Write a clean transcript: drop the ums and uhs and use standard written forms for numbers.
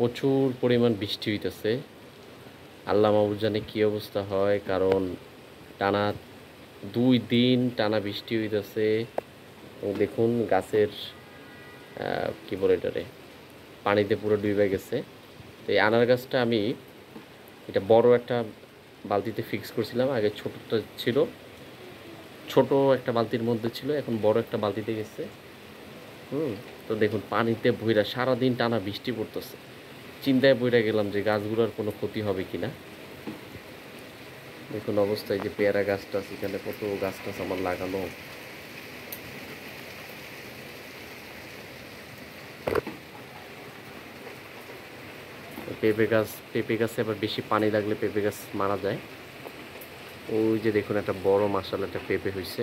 প্রচুর পরিমাণ বৃষ্টি হইতেছে। আল্লাহ মাবুদ জানে কী অবস্থা হয়, কারণ টানা 2 দিন টানা বৃষ্টি হইতেছে। দেখুন গাছের কী বলে এটারে, পানিতে পুরো ডুবে গেছে। তো এই আনার গাছটা আমি এটা বড় একটা বালতিতে ফিক্স করছিলাম। আগে ছোটটা ছিল, ছোট একটা বালতির মধ্যে ছিল, এখন বড় একটা বালতিতে গেছে। তো দেখুন পানিতে ভইরা সারাদিন টানা বৃষ্টি পড়তেছে। চিন্তায় পড়ে গেলাম যে গাছগুলোর কোনো ক্ষতি হবে কিনা। দেখুন অবস্থায় যে পেয়ারা গাছটা আছে, এখানে কত গাছ টাছ আমার লাগানো। পেঁপে গাছে আবার বেশি পানি লাগলে পেঁপে গাছ মারা যায়। ওই যে দেখুন একটা বড় মাশাআল্লাহ একটা পেঁপে হয়েছে।